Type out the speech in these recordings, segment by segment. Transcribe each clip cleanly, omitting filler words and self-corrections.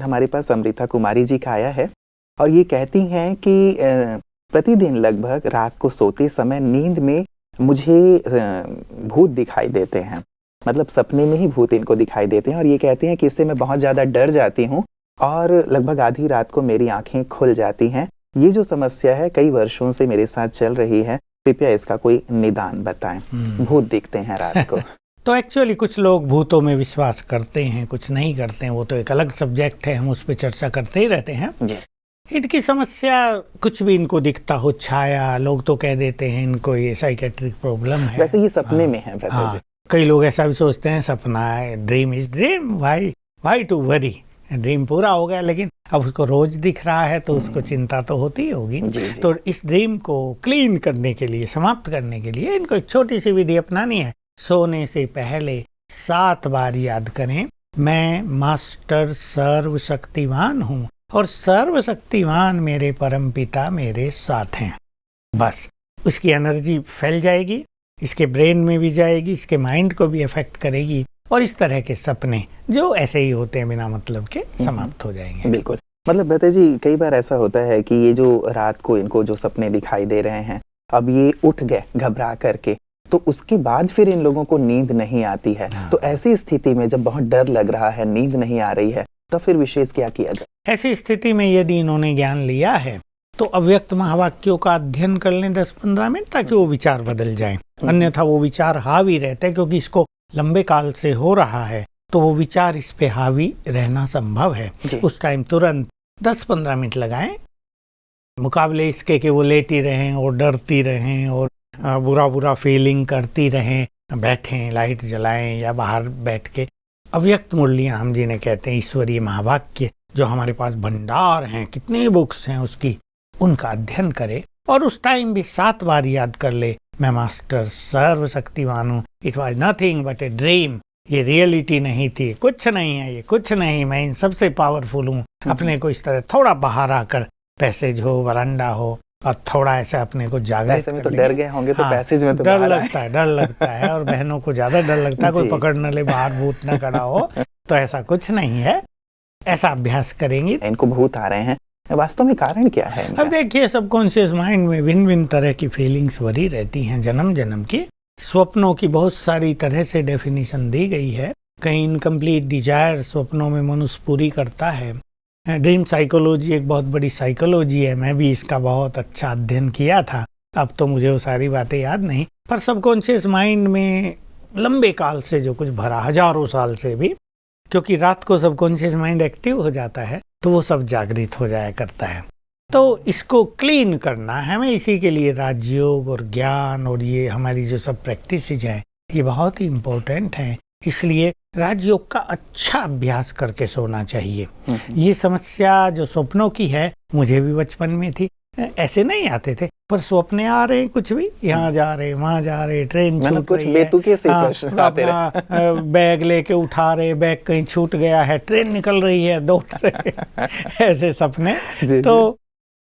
हमारे पास अमृता कुमारी जी का आया है और ये कहती हैं कि प्रतिदिन लगभग रात को सोते समय नींद में मुझे भूत दिखाई देते हैं, मतलब सपने में ही भूत इनको दिखाई देते हैं और ये कहते हैं कि इससे मैं बहुत ज़्यादा डर जाती हूँ और लगभग आधी रात को मेरी आंखें खुल जाती हैं। ये जो समस्या है कई वर्षों से मेरे साथ चल रही है, कृपया इसका कोई निदान बताएं। भूत दिखते हैं रात को। तो एक्चुअली कुछ लोग भूतों में विश्वास करते हैं, कुछ नहीं करते हैं, वो तो एक अलग सब्जेक्ट है, हम उस पर चर्चा करते ही रहते हैं। इनकी समस्या कुछ भी इनको दिखता हो, छाया, लोग तो कह देते हैं इनको ये साइकेट्रिक प्रॉब्लम है। वैसे ये सपने में है ब्रदर जी। कई लोग ऐसा भी सोचते हैं सपना है, dream is dream, why to worry, dream पूरा हो गया लेकिन अब उसको रोज दिख रहा है तो उसको चिंता तो होती ही होगी। तो इस ड्रीम को क्लीन करने के लिए, समाप्त करने के लिए इनको एक छोटी सी विधि अपनानी है। सोने से पहले 7 बार याद करें, मैं मास्टर सर्वशक्तिवान हूँ और सर्वशक्तिवान मेरे परमपिता मेरे साथ हैं। बस उसकी एनर्जी फैल जाएगी, इसके ब्रेन में भी जाएगी, इसके माइंड को भी अफेक्ट करेगी और इस तरह के सपने जो ऐसे ही होते हैं बिना मतलब के समाप्त हो जाएंगे। बिल्कुल, मतलब ब्रदर जी कई बार ऐसा होता है कि ये जो रात को इनको जो सपने दिखाई दे रहे हैं, अब ये उठ गए घबरा करके, तो उसके बाद फिर इन लोगों को नींद नहीं आती है। तो ऐसी स्थिति में जब बहुत डर लग रहा है, नींद नहीं आ रही है, तो फिर विशेष क्या किया जाए? ऐसी स्थिति में यदि इन्होंने ज्ञान लिया है तो अव्यक्त महावाक्यों का अध्ययन कर लें 10-15 मिनट, ताकि वो विचार बदल जाएं। अन्यथा वो विचार हावी रहते हैं, क्योंकि इसको लंबे काल से हो रहा है तो वो विचार इस पे हावी रहना संभव है। उस टाइम तुरंत 10-15 मिनट लगाएं, मुकाबले इसके कि वो लेटी रहें और डरती रहें और बुरा बुरा फीलिंग करती रहें। बैठें, लाइट जलाएं या बाहर बैठ के अव्यक्त मुरलियां हम जिन्हें कहते हैं, ईश्वरीय महावाक्य जो हमारे पास भंडार हैं, कितने बुक्स हैं उसकी, उनका अध्ययन करे और उस टाइम भी 7 बार याद कर ले, मैं मास्टर सर्वशक्तिवान हूँ, it was nothing but a dream, ये रियलिटी नहीं थी, कुछ नहीं है, ये कुछ नहीं, मैं इन सबसे पावरफुल हूँ। अपने को इस तरह थोड़ा बाहर आकर, पैसेज हो, वरांडा हो, और थोड़ा ऐसा अपने को जागृत में तो डर गए होंगे तो पैसेज में तो डर लगता है और बहनों को ज्यादा डर लगता है, कोई पकड़ न ले, बाहर भूत न खड़ा हो, तो ऐसा कुछ नहीं है। ऐसा अभ्यास करेंगे। इनको भूत आ रहे हैं, वास्तव में कारण क्या है? अब देखिए, सबकॉन्शियस माइंड में भिन्न भिन्न तरह की फीलिंग्स भरी रहती हैं, जन्म जन्म की। स्वप्नों की बहुत सारी तरह से डेफिनेशन दी गई है। कहीं इनकम्प्लीट डिजायर स्वप्नों में मनुष्य पूरी करता है। ड्रीम साइकोलॉजी एक बहुत बड़ी साइकोलॉजी है, मैं भी इसका बहुत अच्छा अध्ययन किया था, अब तो मुझे वो सारी बातें याद नहीं, पर सबकॉन्शियस माइंड में लंबे काल से जो कुछ भरा, हजारों साल से भी, क्योंकि रात को सबकॉन्शियस माइंड एक्टिव हो जाता है तो वो सब जागृत हो जाया करता है। तो इसको क्लीन करना है, हमें इसी के लिए राजयोग और ज्ञान और ये हमारी जो सब प्रैक्टिसेज हैं ये बहुत ही इम्पोर्टेंट हैं। इसलिए राजयोग का अच्छा अभ्यास करके सोना चाहिए। ये समस्या जो स्वप्नों की है, मुझे भी बचपन में थी, ऐसे नहीं आते थे, पर स्वप्ने आ रहे, कुछ भी, यहाँ जा रहे, वहाँ जा रहे, ट्रेन छूट रही है, बैग लेके उठा रहे, बैग कहीं छूट गया है, ट्रेन निकल रही है, दौड़ रहे ऐसे सपने। तो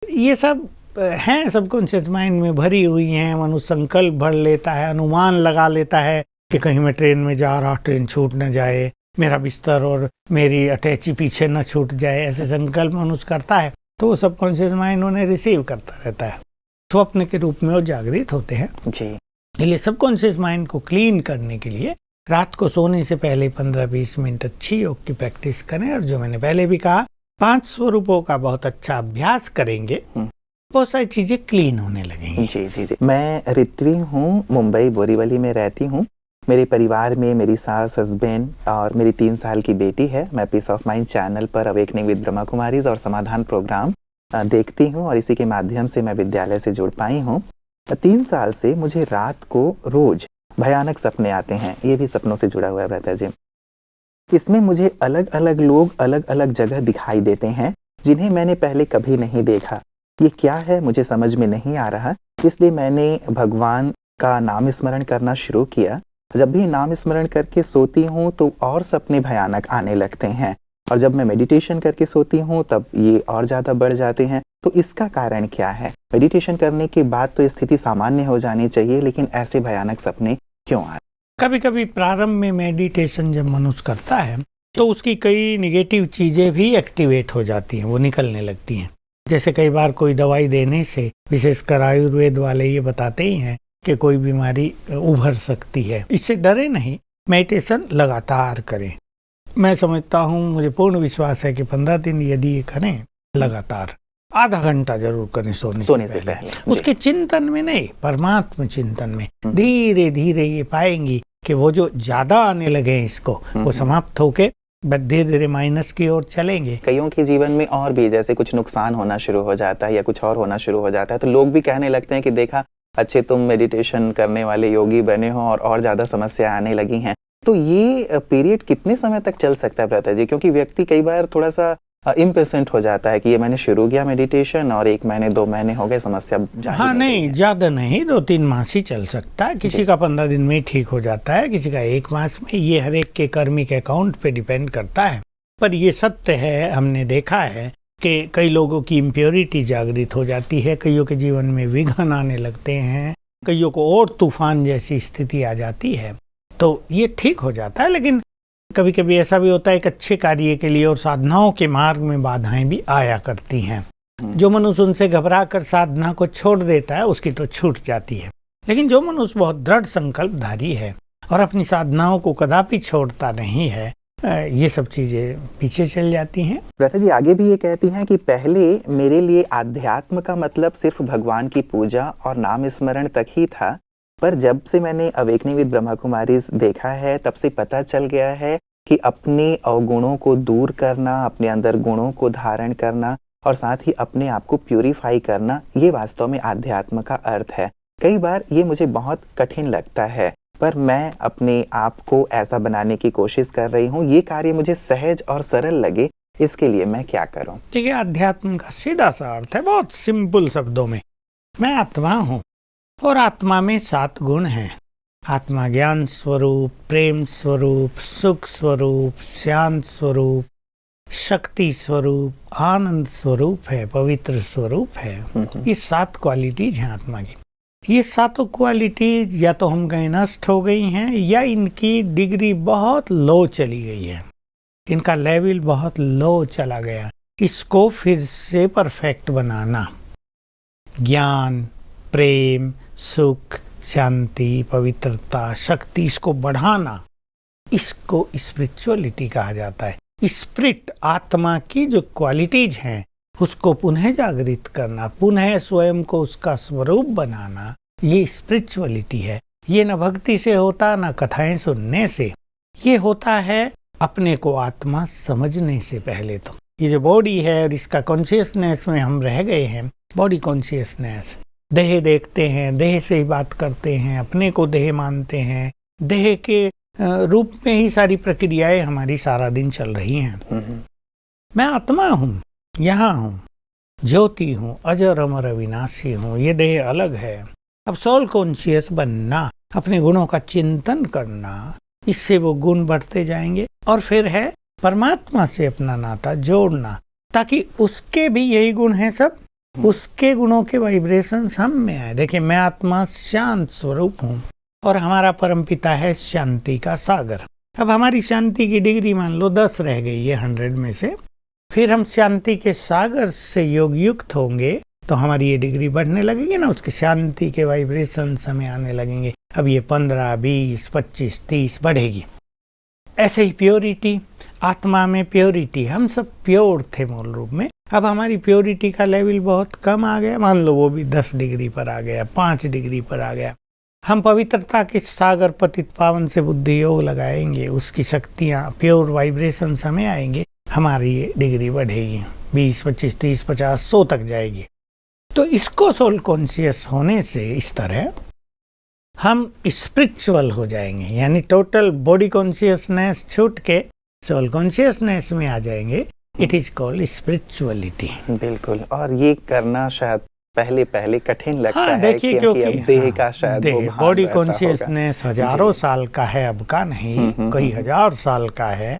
ये सब हैं, सबकॉन्शियस माइंड में भरी हुई हैं। मनुष्य संकल्प भर लेता है, अनुमान लगा लेता है कि कहीं मैं ट्रेन में जा रहा, ट्रेन छूट न जाए, मेरा बिस्तर और मेरी अटैची पीछे न छूट जाए, ऐसे संकल्प मनुष्य करता है। तो वो सबकॉन्शियस माइंड उन्हें रिसीव करता रहता है, स्वप्न के रूप में वो जागृत होते हैं जी। इसलिए सबकॉन्शियस माइंड को क्लीन करने के लिए रात को सोने से पहले 15-20 मिनट अच्छी योग की प्रैक्टिस करें, और जो मैंने पहले भी कहा, 5 स्वरूपों का बहुत अच्छा अभ्यास करेंगे, बहुत सारी चीजें क्लीन होने लगेंगी। जी। मैं ऋत्वी हूँ, मुंबई बोरीवली में रहती हूँ। मेरे परिवार में मेरी सास, हस्बैंड और मेरी 3 साल की बेटी है। मैं पीस ऑफ माइंड चैनल पर अवेकनिंग विद ब्रह्मा कुमारीज और समाधान प्रोग्राम देखती हूँ और इसी के माध्यम से मैं विद्यालय से जुड़ पाई हूँ। 3 साल से मुझे रात को रोज भयानक सपने आते हैं। ये भी सपनों से जुड़ा हुआ है ब्रता जी। इसमें मुझे अलग अलग लोग अलग अलग जगह दिखाई देते हैं, जिन्हें मैंने पहले कभी नहीं देखा। ये क्या है मुझे समझ में नहीं आ रहा, इसलिए मैंने भगवान का नाम स्मरण करना शुरू किया। जब भी नाम स्मरण करके सोती हूँ तो और सपने भयानक आने लगते हैं, और जब मैं मेडिटेशन करके सोती हूँ तब ये और ज़्यादा बढ़ जाते हैं। तो इसका कारण क्या है? मेडिटेशन करने के बाद तो स्थिति सामान्य हो जानी चाहिए, लेकिन ऐसे भयानक सपने क्यों आ रहे? कभी कभी प्रारंभ में मेडिटेशन जब मनुष्य करता है तो उसकी कई निगेटिव चीज़ें भी एक्टिवेट हो जाती हैं, वो निकलने लगती हैं। जैसे कई बार कोई दवाई देने से, विशेषकर आयुर्वेद वाले ये बताते ही हैं कि कोई बीमारी उभर सकती है। इससे डरे नहीं, मेडिटेशन लगातार करें। मैं समझता हूँ, मुझे पूर्ण विश्वास है कि 15 दिन यदि ये करें लगातार, आधा घंटा जरूर करें सोने से पहले। उसके चिंतन में नहीं, परमात्मा चिंतन में धीरे धीरे ये पाएंगी कि वो जो ज्यादा आने लगे इसको, वो समाप्त होके धीरे धीरे माइनस की ओर चलेंगे। कईयों के जीवन में और भी जैसे कुछ नुकसान होना शुरू हो जाता है या कुछ और होना शुरू हो जाता है, तो लोग भी कहने लगते हैं कि देखा, अच्छे तुम मेडिटेशन करने वाले योगी बने हो और ज्यादा समस्या आने लगी हैं। तो ये पीरियड कितने समय तक चल सकता है भ्राता जी? क्योंकि व्यक्ति कई बार थोड़ा सा इम्पेशेंट हो जाता है कि ये मैंने शुरू किया मेडिटेशन और 1 महीने 2 महीने हो गए, समस्या हाँ नहीं, ज्यादा नहीं, 2-3 मास ही चल सकता है। किसी का 15 दिन में ठीक हो जाता है, किसी का 1 मास में। ये हर एक के कर्मिक अकाउंट पे डिपेंड करता है। पर ये सत्य है, हमने देखा है कि कई लोगों की इम्प्योरिटी जागृत हो जाती है, कईयों के जीवन में विघ्न आने लगते हैं, कईयों को और तूफान जैसी स्थिति आ जाती है, तो ये ठीक हो जाता है। लेकिन कभी कभी ऐसा भी होता है कि अच्छे कार्य के लिए और साधनाओं के मार्ग में बाधाएं भी आया करती हैं। जो मनुष्य उनसे घबरा कर साधना को छोड़ देता है, उसकी तो छूट जाती है। लेकिन जो मनुष्य बहुत दृढ़ संकल्पधारी है और अपनी साधनाओं को कदापि छोड़ता नहीं है, ये सब चीजें पीछे चल जाती हैं। भ्राता जी आगे भी ये कहती हैं कि पहले मेरे लिए आध्यात्म का मतलब सिर्फ भगवान की पूजा और नाम स्मरण तक ही था, पर जब से मैंने अवेकनिंग विद ब्रह्मा कुमारीज देखा है, तब से पता चल गया है कि अपने अवगुणों को दूर करना, अपने अंदर गुणों को धारण करना और साथ ही अपने आप को प्यूरिफाई करना, ये वास्तव में आध्यात्म का अर्थ है। कई बार ये मुझे बहुत कठिन लगता है, पर मैं अपने आप को ऐसा बनाने की कोशिश कर रही हूँ। ये कार्य मुझे सहज और सरल लगे, इसके लिए मैं क्या करूँ? देखिए, अध्यात्म का सीधा सा अर्थ है, बहुत सिंपल शब्दों में, मैं आत्मा हूँ और आत्मा में 7 गुण हैं। आत्मा ज्ञान स्वरूप, प्रेम स्वरूप, सुख स्वरूप, शांत स्वरूप, शक्ति स्वरूप, आनंद स्वरूप है, पवित्र स्वरूप है। ये 7 क्वालिटीज हैं आत्मा की। ये 7 क्वालिटीज या तो हम कहीं नष्ट हो गई हैं या इनकी डिग्री बहुत लो चली गई है, इनका लेवल बहुत लो चला गया। इसको फिर से परफेक्ट बनाना, ज्ञान, प्रेम, सुख, शांति, पवित्रता, शक्ति, इसको बढ़ाना, इसको स्पिरिचुअलिटी कहा जाता है। स्पिरिट, आत्मा की जो क्वालिटीज हैं, उसको पुनः जागृत करना, पुनः स्वयं को उसका स्वरूप बनाना, ये स्पिरिचुअलिटी है। ये न भक्ति से होता, न कथाएं सुनने से, ये होता है अपने को आत्मा समझने से पहले। तो ये जो बॉडी है और इसका कॉन्शियसनेस में हम रह गए हैं, बॉडी कॉन्शियसनेस, देह देखते हैं, देह से ही बात करते हैं, अपने को देह मानते हैं, देह के रूप में ही सारी प्रक्रियाएं हमारी सारा दिन चल रही हैं। मैं आत्मा हूँ, यहाँ हूँ, ज्योति हूँ, अजर अमर अविनाशी हूँ, ये देह अलग है। अब सोल कॉन्शियस बनना, अपने गुणों का चिंतन करना, इससे वो गुण बढ़ते जाएंगे। और फिर है परमात्मा से अपना नाता जोड़ना, ताकि उसके भी यही गुण हैं सब, उसके गुणों के वाइब्रेशंस हम में आए। देखिए, मैं आत्मा शांत स्वरूप हूँ और हमारा परमपिता है शांति का सागर। अब हमारी शांति की डिग्री मान लो 10 रह गई है 100 में से, फिर हम शांति के सागर से योग युक्त होंगे तो हमारी ये डिग्री बढ़ने लगेगी ना, उसके शांति के वाइब्रेशंस हमें आने लगेंगे। अब ये 15, 20, 25, 30 बढ़ेगी। ऐसे ही प्योरिटी, आत्मा में प्योरिटी, हम सब प्योर थे मूल रूप में, अब हमारी प्योरिटी का लेवल बहुत कम आ गया, मान लो वो भी 10 डिग्री पर आ गया, 5 डिग्री पर आ गया। हम पवित्रता के सागर पतित पावन से बुद्धि योग लगाएंगे, उसकी शक्तियाँ, प्योर वाइब्रेशन हमें आएंगे, हमारी ये डिग्री बढ़ेगी, 20, 25, 30, 50, 100 तक जाएगी। तो इसको सोल कॉन्शियस होने से इस तरह हम स्पिरिचुअल हो जाएंगे, यानी टोटल बॉडी कॉन्शियसनेस छूट के सोल कॉन्शियसनेस में आ जाएंगे। It is called spirituality. बिल्कुल, और ये करना शायद पहले कठिन लगता है, देखिए, क्योंकि अब देह का शायद वो भान बॉडी रहता कॉन्शियसनेस हजारों साल का है, अब का नहीं, कई हजार साल का है।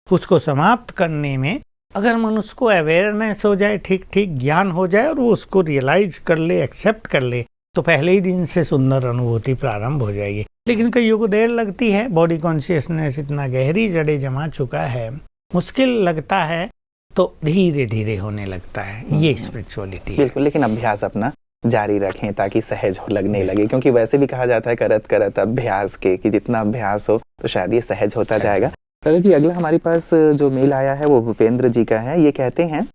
उसको समाप्त करने में अगर मनुष्य को अवेयरनेस हो जाए, ठीक ज्ञान हो जाए और वो उसको रियलाइज कर ले, एक्सेप्ट कर ले, तो पहले ही दिन से सुंदर अनुभूति प्रारंभ हो जाएगी। लेकिन कईयों को देर लगती है, बॉडी कॉन्शियसनेस इतना गहरी जड़ें जमा चुका है मुश्किल लगता है तो धीरे धीरे होने लगता है, ये स्पिरिचुअलिटी है। बिल्कुल, लेकिन अभ्यास अपना जारी रखें ताकि सहज लगने लगे, क्योंकि वैसे भी कहा जाता है करत करत अभ्यास के, कि जितना अभ्यास हो तो शायद ये सहज होता जाएगा। दादा जी, अगला हमारे पास जो मेल आया है वो भूपेंद्र जी का है। ये कहते हैं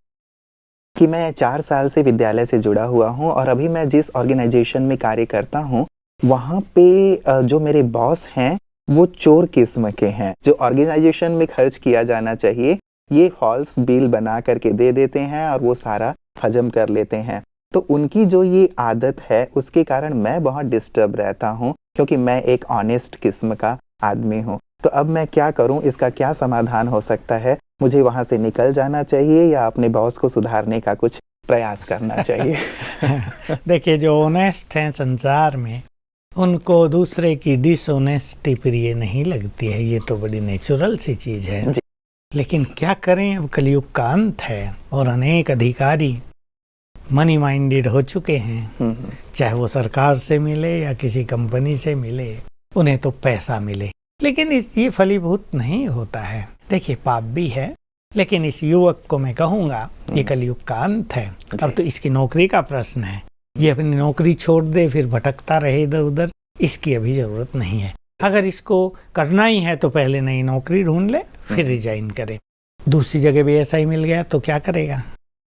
कि मैं 4 साल से विद्यालय से जुड़ा हुआ हूँ और अभी मैं जिस ऑर्गेनाइजेशन में कार्य करता हूँ वहाँ पे जो मेरे बॉस हैं वो चोर किस्म के हैं। जो ऑर्गेनाइजेशन में खर्च किया जाना चाहिए ये फॉल्स बिल बना करके दे देते हैं और वो सारा हजम कर लेते हैं। तो उनकी जो ये आदत है उसके कारण मैं बहुत डिस्टर्ब रहता हूँ, क्योंकि मैं एक ऑनेस्ट किस्म का आदमी हूँ। तो अब मैं क्या करूँ, इसका क्या समाधान हो सकता है? मुझे वहाँ से निकल जाना चाहिए या अपने बॉस को सुधारने का कुछ प्रयास करना चाहिए? देखिए, जो ऑनेस्ट हैं संसार में उनको दूसरे की डिसऑनेस्टी प्रिय नहीं लगती है, ये तो बड़ी नेचुरल सी चीज़ है। लेकिन क्या करें, अब कलयुग का अंत है और अनेक अधिकारी मनी माइंडेड हो चुके हैं। चाहे वो सरकार से मिले या किसी कंपनी से मिले, उन्हें तो पैसा मिले, लेकिन ये फलीभूत नहीं होता है। देखिए, पाप भी है, लेकिन इस युवक को मैं कहूँगा ये कलयुग का अंत है। अब तो इसकी नौकरी का प्रश्न है, ये अपनी नौकरी छोड़ दे फिर भटकता रहे इधर उधर, इसकी अभी ज़रूरत नहीं है। अगर इसको करना ही है तो पहले नई नौकरी ढूंढ ले, फिर रिजाइन करे। दूसरी जगह भी ऐसा ही मिल गया तो क्या करेगा?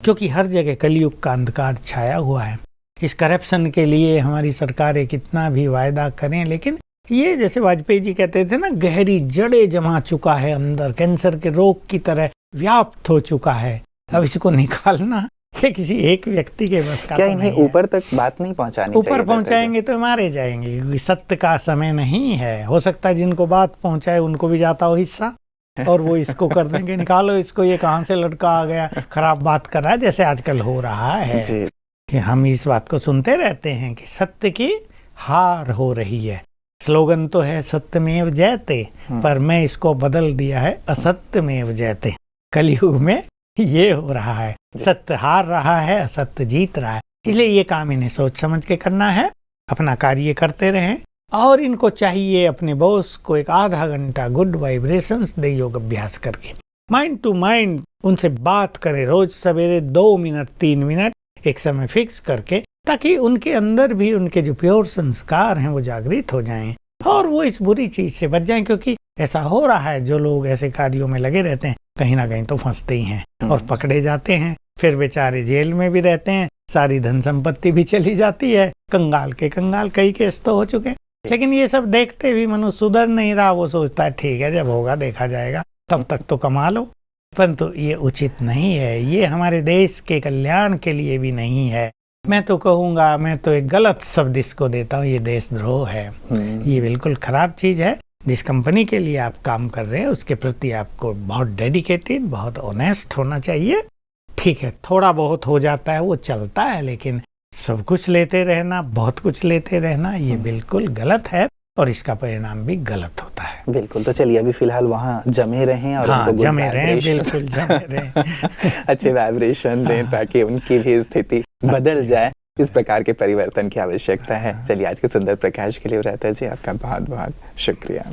क्योंकि हर जगह कलयुग का अंधकार छाया हुआ है। इस करप्शन के लिए हमारी सरकारें कितना भी वायदा करें, लेकिन ये जैसे वाजपेयी जी कहते थे ना, गहरी जड़ें जमा चुका है अंदर, कैंसर के रोग की तरह व्याप्त हो चुका है। अब इसको निकालना ये किसी एक व्यक्ति के बस का क्या तो इन्हें नहीं है। ऊपर तक बात नहीं पहुंचानी चाहिए? ऊपर पहुंचाएंगे तो मारे जाएंगे, क्योंकि सत्य का समय नहीं है। हो सकता है जिनको बात पहुंचाए उनको भी जाता हो हिस्सा, और वो इसको कर देंगे, निकालो इसको, ये कहाँ से लड़का आ गया खराब बात कर रहा है, जैसे आजकल हो रहा है कि हम इस बात को सुनते रहते हैं कि सत्य की हार हो रही है। स्लोगन तो है सत्यमेव जयते, पर मैं इसको बदल दिया है असत्यमेव जयते। कलयुग में ये हो रहा है, सत्य हार रहा है, असत्य जीत रहा है। इसलिए ये काम इन्हें सोच समझ के करना है, अपना कार्य करते रहें। और इनको चाहिए अपने बॉस को एक आधा घंटा गुड वाइब्रेशंस दे, योग अभ्यास करके माइंड टू माइंड उनसे बात करें, रोज सवेरे 2 मिनट 3 मिनट एक समय फिक्स करके, ताकि उनके अंदर भी उनके जो प्योर संस्कार हैं वो जागृत हो जाएं और वो इस बुरी चीज से बच जाएं। क्योंकि ऐसा हो रहा है, जो लोग ऐसे कार्यों में लगे रहते हैं कहीं ना कहीं तो फंसते ही हैं और पकड़े जाते हैं, फिर बेचारे जेल में भी रहते हैं, सारी धन संपत्ति भी चली जाती है, कंगाल के कंगाल कई केस तो हो चुके। लेकिन ये सब देखते भी मनुष्य सुधर नहीं रहा, वो सोचता है ठीक है जब होगा देखा जाएगा, तब तक तो कमा लो। परंतु ये उचित नहीं है, ये हमारे देश के कल्याण के लिए भी नहीं है। मैं तो कहूँगा, मैं तो एक गलत शब्द इसको देता हूँ, ये देशद्रोह है। ये बिल्कुल खराब चीज़ है। जिस कंपनी के लिए आप काम कर रहे हैं उसके प्रति आपको बहुत डेडिकेटेड, बहुत ऑनेस्ट होना चाहिए। ठीक है, थोड़ा बहुत हो जाता है वो चलता है, लेकिन सब कुछ लेते रहना, बहुत कुछ लेते रहना, ये बिल्कुल गलत है और इसका परिणाम भी गलत होता है। बिल्कुल। तो चलिए अभी फिलहाल वहाँ जमे रहें और हाँ, उनको जमे रहें, बिल्कुल जमे रहें। अच्छे वाइब्रेशन दें ताकि उनकी भी स्थिति बदल जाए। इस प्रकार के परिवर्तन की आवश्यकता है। चलिए आज के सुंदर प्रकाश के लिए रहता है जी, आपका बहुत बहुत शुक्रिया।